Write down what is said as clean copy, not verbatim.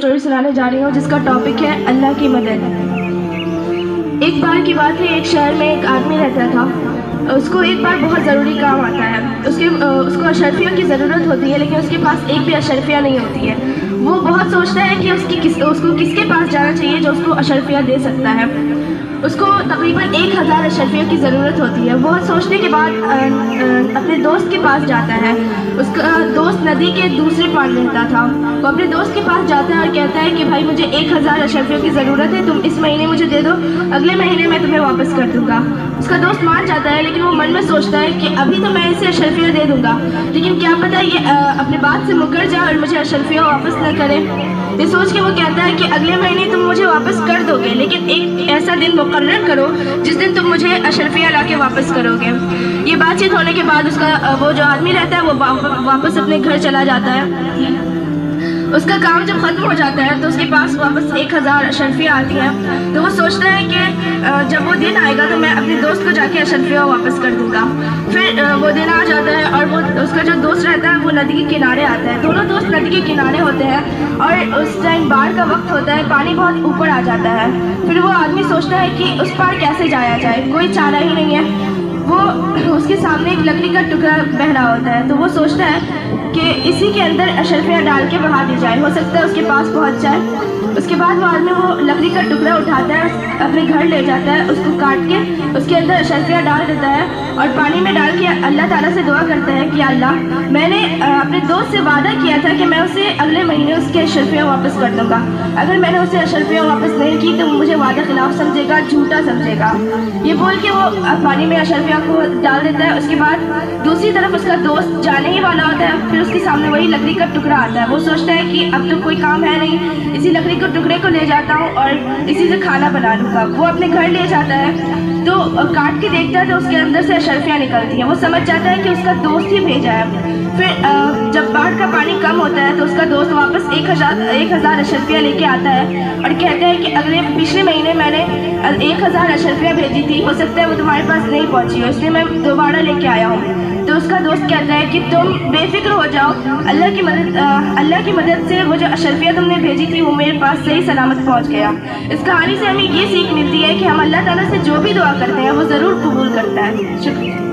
Story سنانے جا رہی ہوں جس کا ٹاپک ہے اللہ کی مدد۔ ایک بار کی بات ہے، ایک شہر میں ایک آدمی رہتا تھا۔ اس کو ایک بار بہت ضروری کام آتا ہے، اس کو اشرفیوں کی ضرورت ہوتی ہے، لیکن اس کے پاس ایک بھی اشرفیہ نہیں ہوتی ہے۔ وہ بہت سوچتا ہے کہ اس کو کس کے پاس جانا چاہیے جو اس کو اشرفیہ دے سکتا ہے۔ اس کو تقریباً 1000 اشرفیوں کی ضرورت ہوتی ہے۔ بہت سوچنے کے بعد اپنے دوست کے پاس جاتا ہے۔ اس کا دوست ندی کے دوسرے پار رہتا تھا۔ وہ اپنے دوست کے پاس جاتا ہے اور کہتا ہے کہ بھائی مجھے 1000 اشرفیوں کی ضرورت ہے، تم اس مہینے مجھے دے دو، اگلے مہینے میں تمہیں واپس کر دوں گا۔ اس کا دوست مان جاتا ہے، لیکن وہ من میں سوچتا ہے کہ ابھی تو میں اسے اشرفیہ دے دوں گا، لیکن کیا پتہ یہ اپنے بات سے مکر جائے اور مجھے اشرفیہ واپس نہ کرے۔ یہ سوچ کے وہ کہتا ہے کہ اگلے مہینے تم مجھے واپس کر دو گے، لیکن ایک ایسا دن مقرر کرو جس دن تم مجھے اشرفیہ لا کے واپس کرو گے۔ یہ بات چیت ہونے کے بعد وہ جو آدمی رہتا ہے وہ واپس اپنے گھر چلا جاتا ہے۔ اس کا کام جب ختم ہو جاتا ہے تو اس کے پاس واپس 1000 اشرفیہ آتی ہیں۔ تو وہ سوچتا ہے کہ جب وہ دن آئے گا تو میں اپنے دوست کو جا کے اشرفیہ واپس کر دوں گا۔ پھر وہ دن آ جاتا ہے اور اس کا جو دوست رہتا ہے وہ ندی کے کنارے آتا ہے۔ دونوں دوست ندی کے کنارے ہوتے ہیں اور اس ٹائم باڑھ کا وقت ہوتا ہے، پانی بہت اوپر آ جاتا ہے۔ پھر وہ آدمی سوچتا ہے کہ اس پار کیسے جایا جائے، کوئی چارہ ہی نہیں ہے۔ اس کے سامنے ایک لکڑی کا ٹکڑا بہہ رہا ہوتا ہے، تو وہ سوچتا ہے کہ اسی کے اندر اشرفیہ ڈال کے بہا دی جائے، ہو سکتا ہے اس کے پاس پہنچ جائے۔ اس کے بعد وہ آدمی وہ لکڑی کا ٹکڑا اٹھاتا ہے، اپنے گھر لے جاتا ہے، اس کو کاٹ کے اس کے اندر اشرفیہ ڈال دیتا ہے اور پانی میں ڈال کے اللہ تعالیٰ سے دعا کرتا ہے کہ اللہ میں نے اپنے دوست سے وعدہ کیا تھا کہ میں اسے اگلے مہینے اس کے اشرفیہ واپس کر دوں گا۔ اگر میں نے اسے اشرفیہ واپس نہیں کی تو مجھے وعدہ خلاف سمجھے گا، جھوٹا سمجھے گا۔ یہ بول کے وہ پانی میں اشرفیہ کو ڈال دیتا ہے۔ اس کے بعد دوسری طرف اس کا دوست جانے ہی والا ہوتا ہے، پھر اس کے سامنے وہی لکڑی کا ٹکڑا آتا ہے۔ وہ سوچتا ہے کہ اب تو کوئی کام ہے نہیں، اسی لکڑی کے ٹکڑے کو لے جاتا ہوں اور اسی سے کھانا بنا لوں گا۔ وہ اپنے گھر لے جاتا ہے تو کاٹ کے دیکھتا ہے تو اس کے اندر سے اشرفیہ نکلتی ہیں۔ وہ سمجھ جاتا ہے کہ اس کا دوست ہی بھیجا ہے۔ پھر جب باڑھ کا پانی کم ہوتا ہے تو اس کا دوست واپس 1000 اشرفیہ لے کے آتا ہے اور کہتا ہے کہ پچھلے مہینے میں نے 1000 اشرفیہ بھیجی تھی، ہو سکتا ہے وہ تمہارے پاس نہیں پہنچی ہو، اس لیے میں دوبارہ لے کے آیا ہوں۔ تو اس کا دوست کہتا ہے کہ تم بے فکر ہو جاؤ، اللہ کی مدد سے وہ جو اشرفیہ تم نے بھیجی تھی وہ میرے پاس صحیح سلامت پہنچ گیا۔ اس کہانی سے ہمیں یہ سیکھ ملتی ہے کہ ہم اللہ تعالیٰ سے جو بھی دعا کرتے ہیں وہ ضرور قبول کرتا ہے۔ شکریہ۔